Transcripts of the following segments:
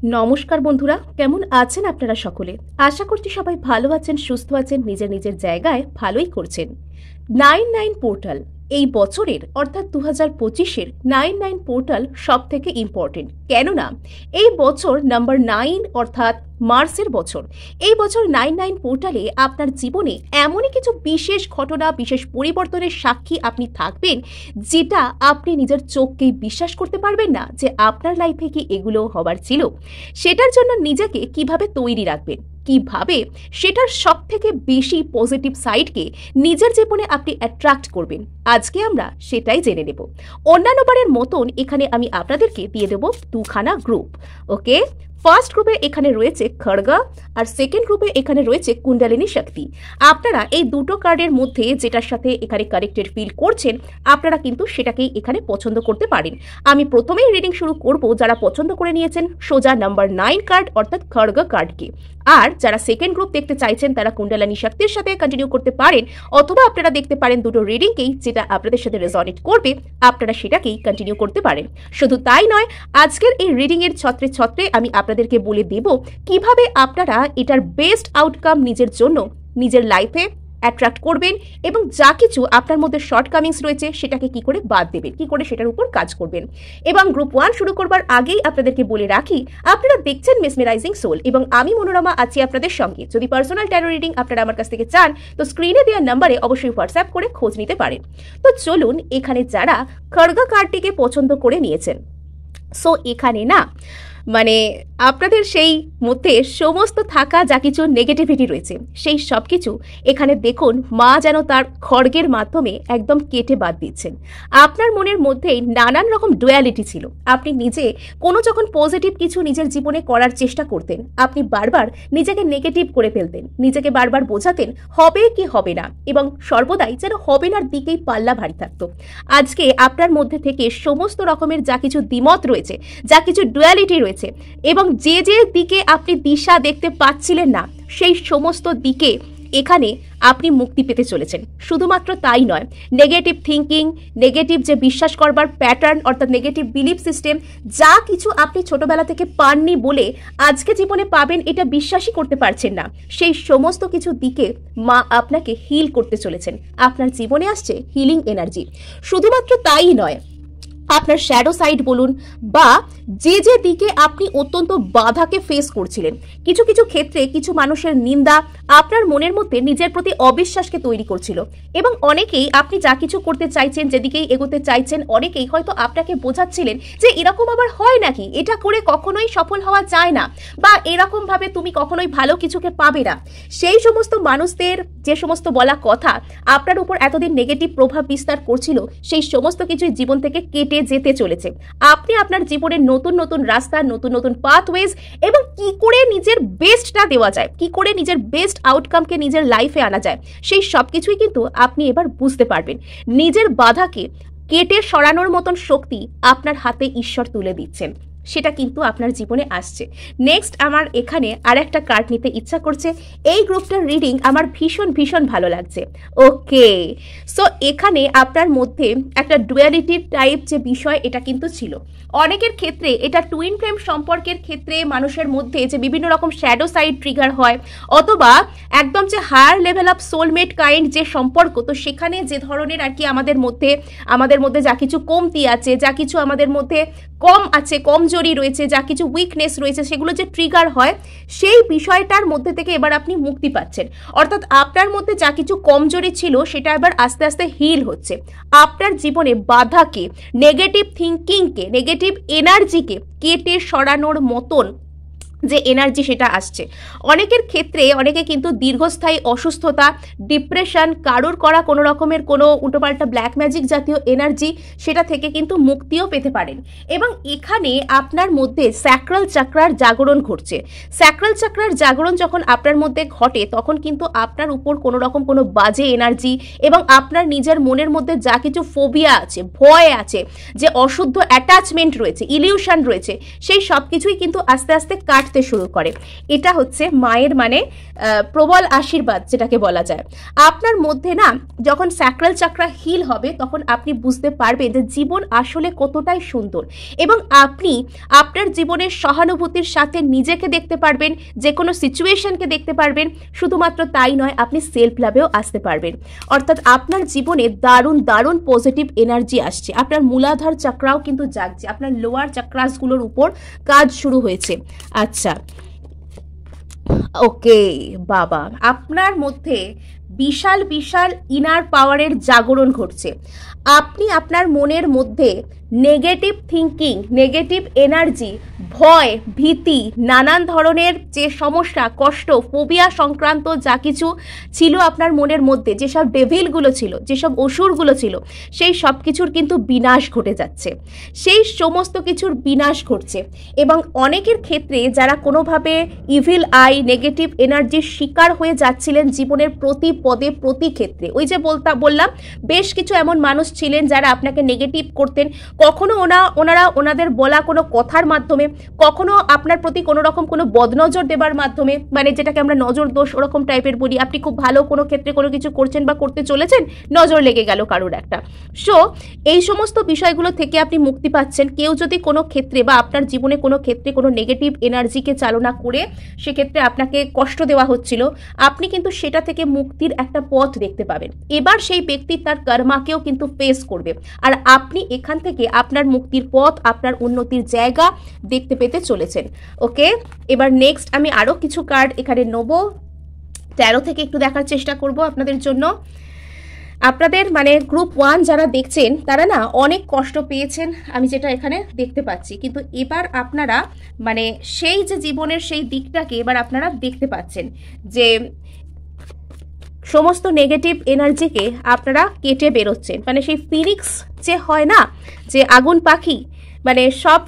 নমস্কার বন্ধুরা, কেমন আছেন আপনারা সকলে? আশা করছি সবাই ভালো আছেন, সুস্থ আছেন, নিজের নিজের জায়গায় ভালোই করছেন। 99 পোর্টাল এই বছরের অর্থাৎ 2025-এর 99 পোর্টাল সব থেকে ইম্পর্টেন্ট। কেননা এই বছর নাম্বার 9 অর্থাৎ মার্চের বছর। এই বছর 99 পোর্টালে আপনার জীবনে এমনই কিছু বিশেষ ঘটনা, বিশেষ পরিবর্তনের সাক্ষী আপনি থাকবেন, যেটা আপনি নিজের চোখকেই বিশ্বাস করতে পারবেন না যে আপনার লাইফে কি এগুলো হবার ছিল। সেটার জন্য নিজেকে কিভাবে তৈরি রাখবেন, কিভাবে সেটার সব থেকে বেশি পজিটিভ সাইডকে নিজের জীবনে আপনি অ্যাট্রাক্ট করবেন, আজকে আমরা সেটাই জেনে নেব। অন্যান্য বারের মতন এখানে আমি আপনাদেরকে দিয়ে দেব দুখানা গ্রুপ। ওকে, ফার্স্ট গ্রুপে এখানে রয়েছে খড়গা আর সেকেন্ড গ্রুপে এখানে রয়েছে কুণ্ডলিনী শক্তি। আপনারা এই দুটো কার্ডের মধ্যে যেটার সাথে এখানে কানেক্টেড ফিল করছেন, আপনারা কিন্তু সেটাকেই এখানে পছন্দ করতে পারেন। আমি প্রথমেই রিডিং শুরু করব যারা পছন্দ করে নিয়েছেন সোজা নাম্বার 9 কার্ড অর্থাৎ খড়গা কার্ডকে। আর যারা সেকেন্ড গ্রুপ দেখতে চাইছেন তারা কুণ্ডলিনী শক্তির সাথে কন্টিনিউ করতে পারেন, অথবা আপনারা দেখতে পারেন দুটো রিডিংকেই, যেটা আপনাদের সাথে রেজনেট করবে আপনারা সেটাকেই কন্টিনিউ করতে পারেন। শুধু তাই নয়, আজকের এই রিডিং এর ছত্রে ছত্রে আমি আপনাদেরকে বলে দেব কিভাবে আপনারা এটার বেস্ট আউটকাম নিজের জন্য নিজের লাইফে অ্যাট্রাক্ট করবেন, এবং যা কিছু আপনার মধ্যে শর্টকামিংস রয়েছে সেটাকে কি করে বাদ দেবেন, কি করে সেটার উপর কাজ করবেন। এবং গ্রুপ 1 শুরু করবার আগেই আপনাদেরকে বলে রাখি, আপনারা দেখছেন মেসমেরাইজিং সোল এবং আমি মনোরমা আছি আপনাদের সঙ্গে। যদি পার্সোনাল ট্যারো রিডিং আপনারা আমার কাছ থেকে চান তো স্ক্রিনে দেওয়া নাম্বারে অবশ্যই হোয়াটসঅ্যাপ করে খোঁজ নিতে পারেন। তো চলুন, এখানে যারা খড়গা কার্ডটিকে পছন্দ করে নিয়েছেন, সো এখানে না মানে আপনাদের সেই মধ্যে সমস্ত থাকা যা কিছু নেগেটিভিটি রয়েছে সেই সব কিছু এখানে দেখুন মা যেন তার খড়গের মাধ্যমে একদম কেটে বাদ দিচ্ছেন। আপনার মনের মধ্যেই নানান রকম ডুয়ালিটি ছিল। আপনি নিজে কোনো যখন পজিটিভ কিছু নিজের জীবনে করার চেষ্টা করতেন, আপনি বারবার নিজেকে নেগেটিভ করে ফেলতেন, নিজেকে বারবার বোঝাতেন হবে কি হবে না, এবং সর্বদাই যেন হবে নার দিকেই পাল্লা ভারী থাকতো। আজকে আপনার মধ্যে থেকে সমস্ত রকমের যা কিছু দ্বিমত রয়েছে, যা কিছু ডুয়ালিটি রয়েছে, এবং যে যে দিকে আপনি দিশা দেখতে পাচ্ছিলেন না সেই সমস্ত দিকে এখানে আপনি মুক্তি পেতে চলেছেন। শুধুমাত্র তাই নয়, নেগেটিভ থিঙ্কিং, নেগেটিভ যে বিশ্বাস করবার প্যাটার্ন অর্থাৎ নেগেটিভ বিলিফ সিস্টেম, যা কিছু আপনি ছোটবেলা থেকে পাননি বলে আজকে জীবনে পাবেন এটা বিশ্বাসই করতে পারছেন না, সেই সমস্ত কিছু দিকে মা আপনাকে হিল করতে চলেছেন। আপনার জীবনে আসছে হিলিং এনার্জি। শুধুমাত্র তাই নয়, আপনার শ্যাডো সাইড বলুন বা যে যে দিকে আপনি অত্যন্ত বাধাকে ফেস করছিলেন, কিছু কিছু ক্ষেত্রে কিছু মানুষের নিন্দা আপনার মনের মধ্যে নিজের প্রতি অবিশ্বাসকে তৈরি করছিল, এবং অনেকেই আপনি যা কিছু করতে চাইছেন, যেদিকেই এগোতে চাইছেন, অনেকেই হয়তো আপনাকে বোঝাচ্ছিলেন যে এরকম আবার হয় নাকি, এটা করে কখনোই সফল হওয়া যায় না, বা এরকম ভাবে তুমি কখনোই ভালো কিছুকে পাবে না। সেই সমস্ত মানুষদের যে সমস্ত বলা কথা আপনার উপর এতদিন নেগেটিভ প্রভাব বিস্তার করছিল, সেই সমস্ত কিছুই জীবন থেকে কেটে যেতে চলেছে। আপনি আপনার জীবনের নতুন নতুন রাস্তা, নতুন নতুন পাথওয়েজ, এবং কি করে নিজের বেস্টটা দেওয়া যায়, কি করে নিজের বেস্ট আউটকামকে নিজের লাইফে আনা যায়, সেই সব কিছুই কিন্তু আপনি এবার বুঝতে পারবেন। নিজের বাধাকে কেটে সরানোর মতন শক্তি আপনার হাতে ঈশ্বর তুলে দিচ্ছেন, সেটা কিন্তু আপনার জীবনে আসছে। নেক্সট আমার এখানে আর একটা কার্ড নিতে ইচ্ছা করছে। এই গ্রুপটার রিডিং আমার ভীষণ ভীষণ ভালো লাগছে। ওকে, সো এখানে আপনার মধ্যে একটা ডুয়ালিটির টাইপ যে বিষয়, এটা কিন্তু ছিল অনেকের ক্ষেত্রে। এটা টুইন ফ্লেম সম্পর্কের ক্ষেত্রে মানুষের মধ্যে যে বিভিন্ন রকম শ্যাডো সাইড ট্রিগার হয়, অথবা একদম যে higher level of soulmate kind যে সম্পর্ক, তো সেখানে যে ধরনের আর কি আমাদের মধ্যে যা কিছু কমতি আছে, যা কিছু আমাদের মধ্যে কম আছে, কমজোরি রয়েছে, যা কিছু উইকনেস রয়েছে, সেগুলো যে ট্রিগার হয়, সেই বিষয়টার মধ্যে থেকে এবার আপনি মুক্তি পাচ্ছেন। অর্থাৎ আপনার মধ্যে যা কিছু কমজোরি ছিল সেটা এবার আস্তে আস্তে হিল হচ্ছে। আপনার জীবনে বাধাকে, নেগেটিভ থিঙ্কিংকে, নেগেটিভ এনার্জিকে কেটে সরানোর মতন যে এনার্জি সেটা আসছে। অনেকের ক্ষেত্রে অনেকে কিন্তু দীর্ঘস্থায়ী অসুস্থতা, ডিপ্রেশন, কারোর করা কোনো রকমের কোনো উল্টোপাল্টা ব্ল্যাক ম্যাজিক জাতীয় এনার্জি, সেটা থেকে কিন্তু মুক্তিও পেতে পারেন। এবং এখানে আপনার মধ্যে স্যাক্রাল চাক্রার জাগরণ ঘটছে। স্যাক্রাল চাক্রার জাগরণ যখন আপনার মধ্যে ঘটে, তখন কিন্তু আপনার উপর কোনো রকম কোনো বাজে এনার্জি এবং আপনার নিজের মনের মধ্যে যা কিছু ফোবিয়া আছে, ভয় আছে, যে অশুদ্ধ অ্যাটাচমেন্ট রয়েছে, ইলিউশন রয়েছে, সেই সব কিছুই কিন্তু আস্তে আস্তে কাটতে আসতে শুরু করে। এটা হচ্ছে মায়ের মানে প্রবল আশীর্বাদ যেটাকে বলা যায়। আপনার মধ্যে না যখন স্যাক্রাল চাকরা হিল হবে তখন আপনি বুঝতে পারবেন যে জীবন আসলে কতটাই সুন্দর, এবং আপনি আপনার জীবনের সহানুভূতির সাথে নিজেকে দেখতে পারবেন, যে কোনো সিচুয়েশনকে দেখতে পারবেন। শুধুমাত্র তাই নয়, আপনি সেলফ লাভেও আসতে পারবেন। অর্থাৎ আপনার জীবনে দারুণ দারুণ পজিটিভ এনার্জি আসছে। আপনার মূলাধার চাকরাও কিন্তু জাগছে, আপনার লোয়ার চাকরাসগুলোর উপর কাজ শুরু হয়েছে। আচ্ছা, ওকে বাবা, আপনার মধ্যে বিশাল বিশাল ইনার পাওয়ারের জাগরণ ঘটছে। আপনি আপনার মনের মধ্যে নেগেটিভ থিঙ্কিং, নেগেটিভ এনার্জি, ভয়, ভীতি, নানান ধরনের যে সমস্যা, কষ্ট, ফোবিয়া সংক্রান্ত যা কিছু ছিল আপনার মনের মধ্যে, যেসব ডেভিলগুলো ছিল, যেসব অসুরগুলো ছিল, সেই সব কিছুর কিন্তু বিনাশ ঘটে যাচ্ছে। সেই সমস্ত কিছুর বিনাশ ঘটছে। এবং অনেকের ক্ষেত্রে যারা কোনোভাবে ইভিল আই, নেগেটিভ এনার্জির শিকার হয়ে যাচ্ছিলেন জীবনের প্রতি পদে প্রতি ক্ষেত্রে, ওই যে বললাম বেশ কিছু এমন মানুষ ছিলেন যারা আপনাকে নেগেটিভ করতেন, কখনো ওনারা ওনাদের বলা কোনো কথার মাধ্যমে, কখনো আপনার প্রতি কোনো রকম কোনো বদনজর দেবার মাধ্যমে, মানে যেটাকে আমরা নজর দোষ ওরকম টাইপের বলি। আপনি খুব ভালো কোনো ক্ষেত্রে কোনো কিছু করছেন বা করতে চলেছেন, নজর লেগে গেল কারোর একটা। সো এই সমস্ত বিষয়গুলো থেকে আপনি মুক্তি পাচ্ছেন। কেউ যদি কোনো ক্ষেত্রে বা আপনার জীবনে কোনো ক্ষেত্রে কোনো নেগেটিভ এনার্জিকে চালনা করে সেক্ষেত্রে আপনাকে কষ্ট দেওয়া হচ্ছিল, আপনি কিন্তু সেটা থেকে মুক্তির একটা পথ দেখতে পাবেন। এবার সেই ব্যক্তি তার কর্মাকেও কিন্তু ফেস করবে, আর আপনি এখান থেকে আপনার মুক্তির পথ, আপনার উন্নতির জায়গা দেখতে পেতে চলেছেন। ওকে, এবার নেক্সট আমি আরও কিছু কার্ড এখানে নেব, 13 থেকে একটু দেখার চেষ্টা করব আপনাদের জন্য। আপনাদের মানে গ্রুপ 1 যারা দেখছেন তারা না অনেক কষ্ট পেয়েছেন, আমি যেটা এখানে দেখতে পাচ্ছি, কিন্তু এবার আপনারা মানে সেই যে জীবনের সেই দিকটাকে এবার আপনারা দেখতে পাচ্ছেন যে সমস্ত নেগেটিভ এনার্জিকে আপনারা কেটে বেরোচ্ছেন। মানে সেই ফিনিক্স যে হয় না, যে আগুন পাখি, মানে সব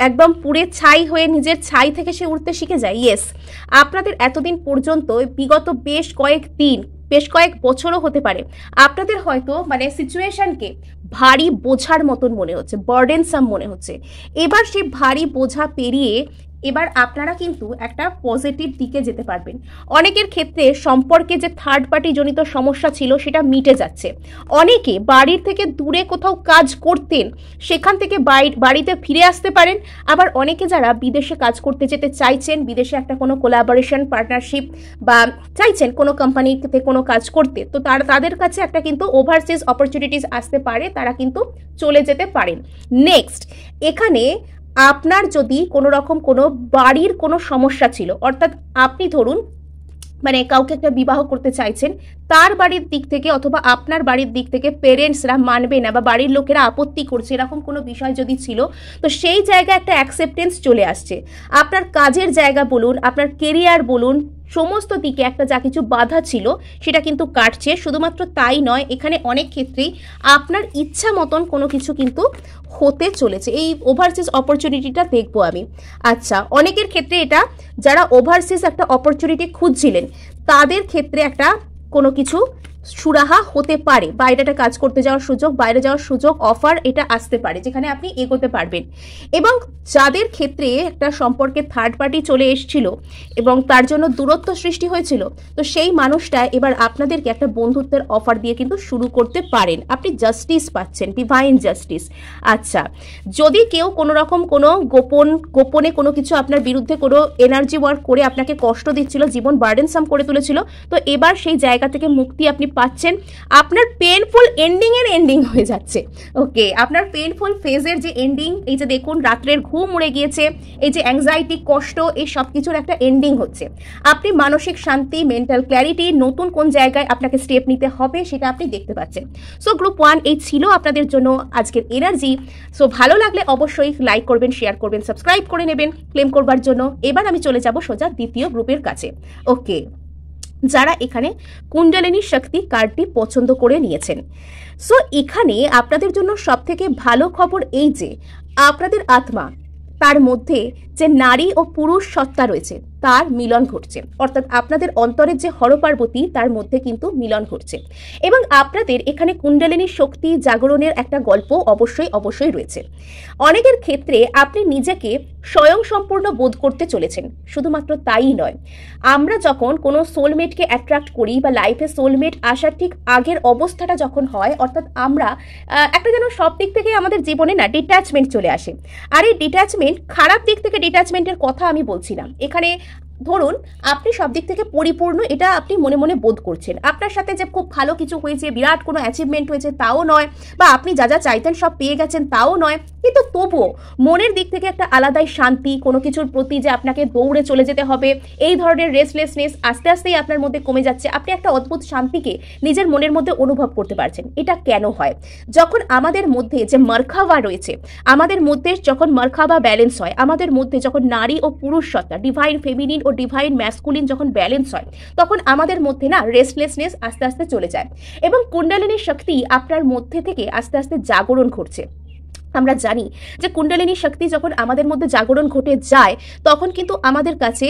একদম পুড়ে ছাই হয়ে নিজের ছাই থেকে সে উঠতে শিখে যায়। ইয়েস, আপনাদের এতদিন পর্যন্ত বিগত বেশ কয়েক বছরও হতে পারে আপনাদের হয়তো মানে সিচুয়েশনকে ভারী বোঝার মতন মনে হচ্ছে, বার্ডেনসাম মনে হচ্ছে। এবার সেই ভারী বোঝা পেরিয়ে এবার আপনারা কিন্তু একটা পজিটিভ দিকে যেতে পারবেন। অনেকের ক্ষেত্রে সম্পর্কে যে থার্ড পার্টি জনিত সমস্যা ছিল সেটা মিটে যাচ্ছে। অনেকে বাড়ির থেকে দূরে কোথাও কাজ করতেন, সেখান থেকে বাড়িতে ফিরে আসতে পারেন। আবার অনেকে যারা বিদেশে কাজ করতে যেতে চাইছেন, বিদেশে একটা কোনো কোলাবোরেশন পার্টনারশিপ বা চাইছেন কোনো কোম্পানিতে কোনো কাজ করতে, তো তাদের কাছে একটা কিন্তু ওভারসিজ অপরচুনিটিস আসতে পারে, তারা কিন্তু চলে যেতে পারেন। নেক্সট, এখানে আপনার যদি কোনো রকম কোনো বাড়ির কোনো সমস্যা ছিল, অর্থাৎ আপনি ধরুন মানে কাউকে একটা বিবাহ করতে চাইছেন, তার বাড়ির দিক থেকে অথবা আপনার বাড়ির দিক থেকে পেরেন্টসরা মানবে না বা বাড়ির লোকেরা আপত্তি করছে, এরকম কোনো বিষয় যদি ছিল, তো সেই জায়গায় একটা অ্যাকসেপ্টেন্স চলে আসছে। আপনার কাজের জায়গা বলুন, আপনার কেরিয়ার বলুন, সমস্ত দিকে একটা যা কিছু বাধা ছিল সেটা কিন্তু কাটছে। শুধুমাত্র তাই নয়, এখানে অনেক ক্ষেত্রেই আপনার ইচ্ছা মতন কোনো কিছু কিন্তু হতে চলেছে। এই ওভারসিজ অপরচুনিটিটা দেখবো আমি। আচ্ছা, অনেকের ক্ষেত্রে এটা যারা ওভারসিজ একটা অপরচুনিটি খুঁজছিলেন তাদের ক্ষেত্রে একটা কোনো কিছু সুরাহা হতে পারে, বাইরে একটা কাজ করতে যাওয়ার সুযোগ, বাইরে যাওয়ার সুযোগ, অফার এটা আসতে পারে যেখানে আপনি এগোতে পারবেন। এবং যাদের ক্ষেত্রে একটা সম্পর্কে থার্ড পার্টি চলে এসেছিল এবং তার জন্য দূরত্ব সৃষ্টি হয়েছিল, তো সেই মানুষটা এবার আপনাদেরকে একটা বন্ধুত্বের অফার দিয়ে কিন্তু শুরু করতে পারেন। আপনি জাস্টিস পাচ্ছেন, ডিভাইন জাস্টিস। আচ্ছা, যদি কেউ কোনো রকম কোনো গোপনে কোনো কিছু আপনার বিরুদ্ধে কোনো এনার্জি ওয়ার্ক করে আপনাকে কষ্ট দিচ্ছিল, জীবন বার্ডেনসাম করে তুলেছিল, তো এবার সেই জায়গা থেকে মুক্তি আপনি পাচ্ছেন। আপনার পেনফুল এন্ডিং হয়ে যাচ্ছে। ওকে, আপনার পেনফুল ফেজের যে এন্ডিং, এই যে দেখুন রাত্রের ঘুম উড়ে গিয়েছে, এই যে অ্যাংজাইটি, কষ্ট, এই সব কিছুর একটা এন্ডিং হচ্ছে। আপনি মানসিক শান্তি, মেন্টাল ক্ল্যারিটি, নতুন কোন জায়গায় আপনাকে স্টেপ নিতে হবে সেটা আপনি দেখতে পাচ্ছেন। সো গ্রুপ 1 এই ছিল আপনাদের জন্য আজকের এনার্জি। সো ভালো লাগলে অবশ্যই লাইক করবেন, শেয়ার করবেন, সাবস্ক্রাইব করে নেবেন ক্লেম করবার জন্য। এবার আমি চলে যাব সোজা দ্বিতীয় গ্রুপের কাছে। ওকে, যারা এখানে কুণ্ডলিনী শক্তি কার্ডটি পছন্দ করে নিয়েছেন, সো এখানে আপনাদের জন্য সবথেকে ভালো খবর এই যে আপনাদের আত্মা, তার মধ্যে যে নারী ও পুরুষ সত্তা রয়েছে তার মিলন ঘটছে, অর্থাৎ আপনাদের অন্তরের যে হরপার্বতী তার মধ্যে কিন্তু মিলন ঘটছে। এবং আপনাদের এখানে কুণ্ডলিনী শক্তি জাগরণের একটা গল্প অবশ্যই রয়েছে। অনেকের ক্ষেত্রে আপনি নিজেকে স্বয়ংসম্পূর্ণ বোধ করতে চলেছেন। শুধুমাত্র তাই নয়, আমরা যখন কোনো সোলমেটকে অ্যাট্রাক্ট করি বা লাইফে সোলমেট আসার ঠিক আগের অবস্থাটা যখন হয়, অর্থাৎ আমরা একটা যেন সব দিক থেকে আমাদের জীবনে না ডিট্যাচমেন্ট চলে আসে। আর এই ডিট্যাচমেন্ট, খারাপ দিক থেকে ডিট্যাচমেন্টের কথা আমি বলছি না এখানে। ধরুন আপনি সব দিক থেকে পরিপূর্ণ, এটা আপনি মনে মনে বোধ করছেন, আপনার সাথে যে খুব ভালো কিছু হয়েছে, বিরাট কোনো অ্যাচিভমেন্ট হয়েছে তাও নয়, বা আপনি যা যা চাইতেন সব পেয়ে গেছেন তাও নয়, কিন্তু তবুও মনের দিক থেকে একটা আলাদাই শান্তি, কোনো কিছুর প্রতি যে আপনাকে দৌড়ে চলে যেতে হবে এই ধরনের রেস্টলেসনেস আস্তে আস্তেই আপনার মধ্যে কমে যাচ্ছে। আপনি একটা অদ্ভুত শান্তিকে নিজের মনের মধ্যে অনুভব করতে পারছেন। এটা কেন হয়? যখন আমাদের মধ্যে যে মার্খাবা রয়েছে, আমাদের মধ্যে যখন মার্খাবা ব্যালেন্স হয়, আমাদের মধ্যে যখন নারী ও পুরুষ সত্তা, ডিভাইন ফেমিনিন ও ডিভাইন ম্যাসকুলিন যখন ব্যালেন্স হয়, তখন আমাদের মধ্যে না রেস্টলেসনেস আস্তে আস্তে চলে যায় এবং কুণ্ডলিনী শক্তি আপনার মধ্যে থেকে আস্তে আস্তে জাগরণ ঘটছে। আমরা জানি যে কুণ্ডলিনী শক্তি যখন আমাদের মধ্যে জাগরণ ঘটে যায়, তখন কিন্তু আমাদের কাছে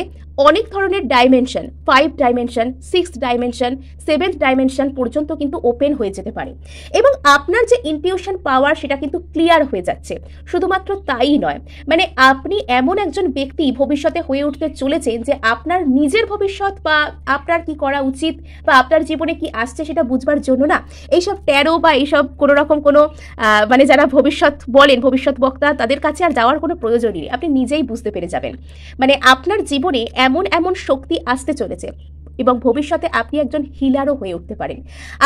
অনেক ধরনের ডাইমেনশন, 5 ডাইমেনশন, 6 ডাইমেনশন, 7 ডাইমেনশন পর্যন্ত কিন্তু ওপেন হয়ে যেতে পারে এবং আপনার যে ইনটিউশন পাওয়ার সেটা কিন্তু ক্লিয়ার হয়ে যাচ্ছে। শুধুমাত্র তাই নয়, মানে আপনি এমন একজন ব্যক্তি ভবিষ্যতে হয়ে উঠতে চলেছেন যে আপনার নিজের ভবিষ্যৎ বা আপনার কি করা উচিত বা আপনার জীবনে কি আসছে সেটা বুঝবার জন্য না এইসব ট্যারো বা এইসব কোনো রকম কোনো মানে যারা ভবিষ্যৎ বলেন, ভবিষ্যৎ বক্তা, তাদের কাছে আর যাওয়ার কোনো প্রয়োজনই নেই। আপনি নিজেই বুঝতে পেরে যাবেন, মানে আপনার জীবনে এমন এমন শক্তি আসতে চলেছে এবং ভবিষ্যতে আপনি একজন হিলারও হয়ে উঠতে পারেন।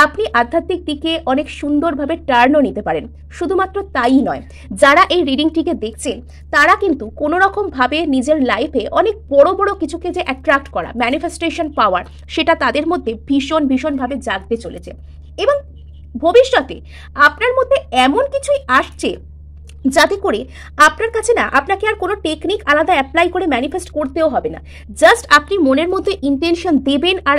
আপনি আধ্যাত্মিক দিকে অনেক সুন্দরভাবে টার্নও নিতে পারেন। শুধুমাত্র তাই নয়, যারা এই রিডিংটিকে দেখছেন তারা কিন্তু কোনো রকমভাবে নিজের লাইফে অনেক বড় বড় কিছুকে যে অ্যাট্রাক্ট করা, ম্যানিফেস্টেশন পাওয়ার, সেটা তাদের মধ্যে ভীষণভাবে জাগতে চলেছে এবং ভবিষ্যতে আপনার মধ্যে এমন কিছুই আসছে যাতে করে আপনার কাছে না আপনাকে আর কোনো টেকনিক আলাদা অ্যাপ্লাই করে ম্যানিফেস্ট করতেও হবে না। জাস্ট আপনি মনের মধ্যে ইন্টেনশন দেবেন আর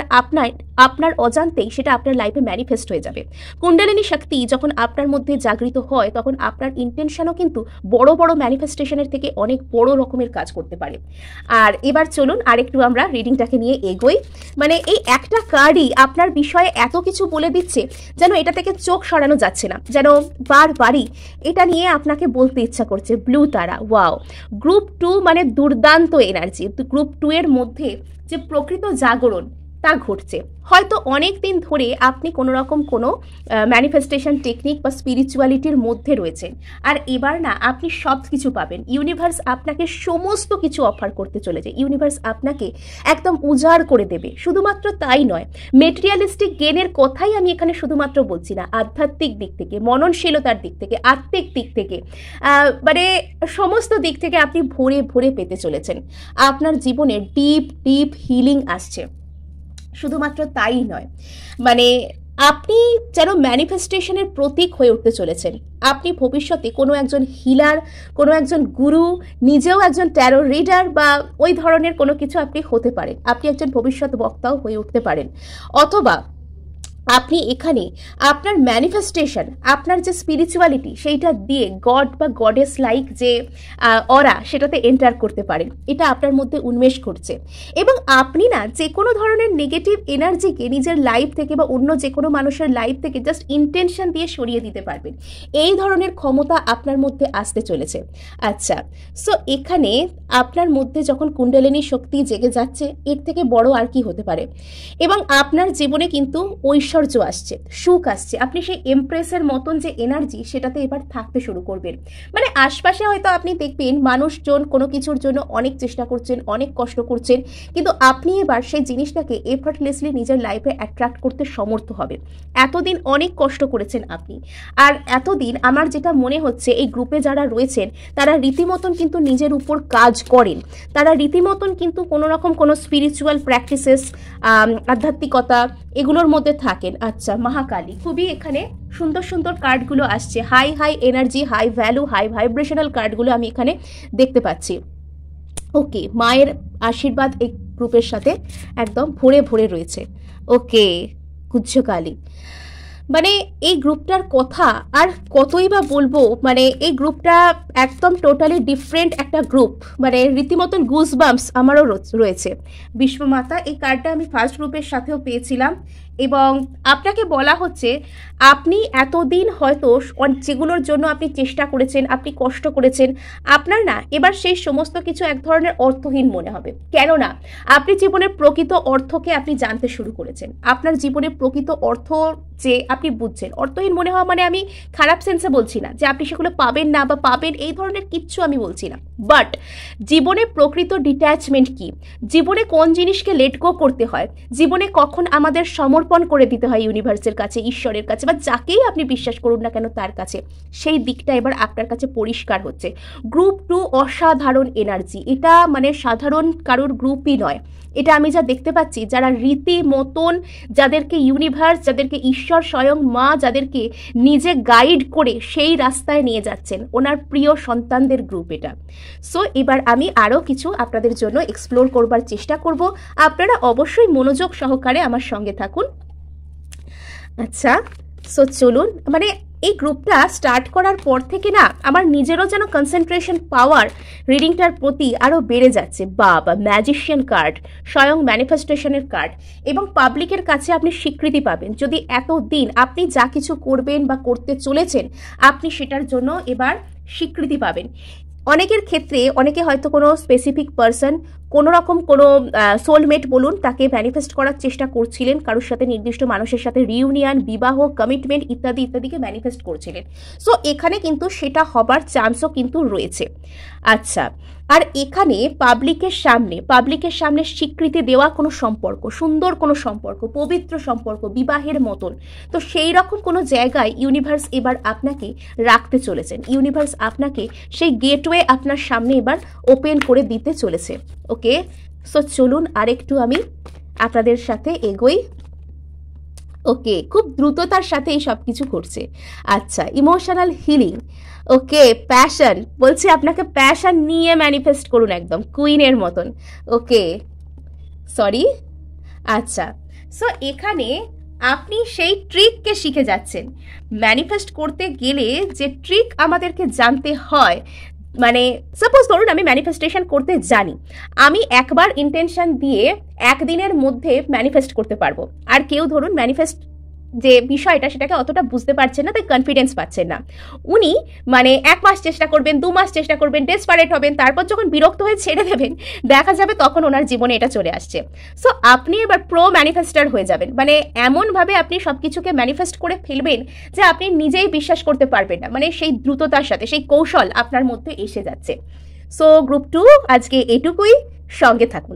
আপনার অজান্তেই সেটা আপনার লাইফে ম্যানিফেস্ট হয়ে যাবে। কুণ্ডলিনী শক্তি যখন আপনার মধ্যে জাগৃত হয়, তখন আপনার ইন্টেনশনও কিন্তু বড় বড় ম্যানিফেস্টেশনের থেকে অনেক বড় রকমের কাজ করতে পারে। আর এবার চলুন আরেকটু আমরা রিডিংটাকে নিয়ে এগোই। মানে এই একটা কার্ডই আপনার বিষয়ে এত কিছু বলে দিচ্ছে যেন এটা থেকে চোখ সরানো যাচ্ছে না, যেন বারবারই এটা নিয়ে আপনাকে বলতে ইচ্ছা করছে। ব্লু তারা, ওয়াও! গ্রুপ 2 মানে দুর্দান্ত এনার্জি। গ্রুপ 2 এর মধ্যে যে প্রকৃত জাগরণ তা ঘটছে। হয়তো অনেক দিন ধরে আপনি কোনো রকম কোনো ম্যানিফেস্টেশন টেকনিক বা স্পিরিচুয়ালিটির মধ্যে রয়েছেন, আর এবার না আপনি সব কিছু পাবেন। ইউনিভার্স আপনাকে সমস্ত কিছু অফার করতে চলেছে। ইউনিভার্স আপনাকে একদম উজাড় করে দেবে। শুধুমাত্র তাই নয়, মেটেরিয়ালিস্টিক গেনের কথাই আমি এখানে শুধুমাত্র বলছি না, আধ্যাত্মিক দিক থেকে, মননশীলতার দিক থেকে, আত্মিক দিক থেকে, মানে সমস্ত দিক থেকে আপনি ভরে পেতে চলেছেন। আপনার জীবনে ডিপ হিলিং আসছে। শুধুমাত্র তাই নয়, মানে আপনি যেন ম্যানিফেস্টেশনের প্রতীক হয়ে উঠতে চলেছেন। আপনি ভবিষ্যতে কোনো একজন হিলার, কোনো একজন গুরু, নিজেও একজন ট্যারো রিডার বা ওই ধরনের কোনো কিছু আপনি হতে পারেন। আপনি একজন ভবিষ্যৎ বক্তাও হয়ে উঠতে পারেন, অথবা আপনি এখানে আপনার ম্যানিফেস্টেশন, আপনার যে স্পিরিচুয়ালিটি সেইটা দিয়ে গড বা গডেস লাইক যে অরা সেটাতে এন্টার করতে পারেন। এটা আপনার মধ্যে উন্মেষ ঘটছে এবং আপনি না যে কোনো ধরনের নেগেটিভ এনার্জিকে নিজের লাইফ থেকে বা অন্য যে কোনো মানুষের লাইফ থেকে জাস্ট ইন্টেনশন দিয়ে সরিয়ে দিতে পারবেন। এই ধরনের ক্ষমতা আপনার মধ্যে আসতে চলেছে। আচ্ছা, সো এখানে আপনার মধ্যে যখন কুণ্ডলিনী শক্তি জেগে যাচ্ছে, এর থেকে বড় আর কি হতে পারে? এবং আপনার জীবনে কিন্তু ঐশ্বর্য আসছে, সুখ আসছে। আপনি সেই এমপ্রেসের মতন যে এনার্জি সেটাতে এবার থাকতে শুরু করবেন। মানে আশপাশে হয়তো আপনি দেখবেন মানুষজন কোনো কিছুর জন্য অনেক চেষ্টা করছেন, অনেক কষ্ট করছেন, কিন্তু আপনি এবার সেই জিনিসটাকে এফার্টলেসলি নিজের লাইফে অ্যাট্রাক্ট করতে সমর্থ হবেন। এতদিন অনেক কষ্ট করেছেন আপনি, আর এতদিন আমার যেটা মনে হচ্ছে এই গ্রুপে যারা রয়েছেন তারা রীতিমতন কিন্তু নিজের উপর কাজ করেন। তারা রীতিমতন কিন্তু কোনো রকম কোনো স্পিরিচুয়াল প্র্যাকটিসেস, আধ্যাত্মিকতা এগুলোর মধ্যে থাকেন। আচ্ছা, মহাকালী, খুবই এখানে সুন্দর কার্ডগুলো আসছে। High energy, high value, high vibrational কার্ডগুলো আমি এখানে দেখতে পাচ্ছি। ওকে, মায়ের আশীর্বাদ এই গ্রুপের সাথে একদম ভরে রয়েছে। ওকে, কুজ্জকালী, মানে এই গ্রুপটার কথা আর কতই বা বলবো, মানে এই গ্রুপটা একদম টোটালি ডিফারেন্ট একটা গ্রুপ, মানে রীতিমতন গুজবাম্পস আমারও রয়েছে। বিশ্বমাতা এই কার্ডটা আমি ফার্স্ট গ্রুপের সাথেও পেয়েছিলাম, এবং আপনাকে বলা হচ্ছে আপনি এতদিন হয়তো যেগুলোর জন্য আপনি চেষ্টা করেছেন, আপনি কষ্ট করেছেন, আপনার না এবার সেই সমস্ত কিছু এক ধরনের অর্থহীন মনে হবে। কেননা আপনি জীবনের প্রকৃত অর্থকে আপনি জানতে শুরু করেছেন। আপনার জীবনের প্রকৃত অর্থ যে আপনি বুঝছেন, অর্থহীন মনে হওয়া মানে আমি খারাপ সেন্সে বলছি না যে আপনি সেগুলো পাবেন না বা পাবেন, এই ধরনের কিচ্ছু আমি বলছি না। বাট জীবনে প্রকৃত ডিট্যাচমেন্ট কি, জীবনে কোন জিনিসকে লেট গো করতে হয়, জীবনে কখন আমাদের সমর্পণ করে দিতে হয় ইউনিভার্সের কাছে, ঈশ্বরের কাছে, বা যাকেই আপনি বিশ্বাস করুন না কেন তার কাছে, সেই দিকটা এবার আপনার কাছে পরিষ্কার হচ্ছে। গ্রুপ 2 অসাধারণ এনার্জি, এটা মানে সাধারণ কারোর গ্রুপই নয়। এটা আমি যা দেখতে পাচ্ছি, যারা রীতিমতন, যাদেরকে ইউনিভার্স, যাদেরকে ঈশ্বর স্বয়ং মা, যাদেরকে নিজে গাইড করে সেই রাস্তায় নিয়ে যাচ্ছেন, ওনার প্রিয় সন্তানদের গ্রুপ এটা। সো এবার আমি আরও কিছু আপনাদের জন্য এক্সপ্লোর করবার চেষ্টা করব, আপনারা অবশ্যই মনোযোগ সহকারে আমার সঙ্গে থাকুন। আচ্ছা, সো চলুন, মানে এই গ্রুপটা স্টার্ট করার পর থেকে না আমার নিজেরও যেন কনসেন্ট্রেশন পাওয়ার রিডিংটার প্রতি আরও বেড়ে যাচ্ছে। বাবা, ম্যাজিশিয়ান কার্ড, স্বয়ং ম্যানিফেস্টেশনের কার্ড, এবং পাবলিকের কাছে আপনি স্বীকৃতি পাবেন। যদি এতদিন আপনি যা কিছু করবেন বা করতে চলেছেন, আপনি সেটার জন্য এবার স্বীকৃতি পাবেন। অনেকের ক্ষেত্রে অনেকে হয়তো কোনো স্পেসিফিক পার্সন, কোনো রকম কোনো সোলমেট বলুন, তাকে ম্যানিফেস্ট করার চেষ্টা করছিলেন, কারোর সাথে নির্দিষ্ট মানুষের সাথে রিউনিয়ন, বিবাহ, কমিটমেন্ট ইত্যাদি ইত্যাদিকে ম্যানিফেস্ট করছিলেন। সো এখানে কিন্তু সেটা হবার চান্সও কিন্তু রয়েছে। আচ্ছা, আর এখানে পাবলিকের সামনে স্বীকৃতি দেওয়া কোনো সম্পর্ক, সুন্দর কোনো সম্পর্ক, পবিত্র সম্পর্ক, বিবাহের মতন, তো সেই রকম কোনো জায়গায় ইউনিভার্স এবার আপনাকে রাখতে চলেছেন। ইউনিভার্স আপনাকে সেই গেটওয়ে আপনার সামনে এবার ওপেন করে দিতে চলেছে। ওকে, সো চলুন আরেকটু আমি আপনাদের সাথে এগোই। ওকে, খুব দ্রুততার সাথে এই সব কিছু ঘটছে। আচ্ছা, ইমোশনাল হিলিং, ওকে, প্যাশন, বলছে আপনাকে প্যাশন নিয়ে ম্যানিফেস্ট করুন, একদম কুইনের মতন। ওকে, সরি। আচ্ছা, সো এখানে আপনি সেই ট্রিককে শিখে যাচ্ছেন। ম্যানিফেস্ট করতে গেলে যে ট্রিক আমাদেরকে জানতে হয়, মানে সাপোজ ধরুন আমি ম্যানিফেস্টেশন করতে জানি, আমি একবার ইন্টেনশন দিয়ে একদিনের মধ্যে ম্যানিফেস্ট করতে পারবো। আর কেউ ধরুন ম্যানিফেস্ট যে বিষয়টা সেটাকে অতটা বুঝতে পারছেন না, তাই কনফিডেন্স পাচ্ছেন না, উনি মানে 1 মাস চেষ্টা করবেন, 2 মাস চেষ্টা করবেন, ডেসপারেট হবেন, তারপর যখন বিরক্ত হয়ে ছেড়ে দেবেন, দেখা যাবে তখন ওনার জীবনে এটা চলে আসছে। সো আপনি এবার প্রো ম্যানিফেস্টার হয়ে যাবেন, মানে এমনভাবে আপনি সব কিছুকে ম্যানিফেস্ট করে ফেলবেন যে আপনি নিজেই বিশ্বাস করতে পারবেন না, মানে সেই দ্রুততার সাথে সেই কৌশল আপনার মধ্যে এসে যাচ্ছে। সো গ্রুপ 2 আজকে এটুকুই, সঙ্গে থাকুন।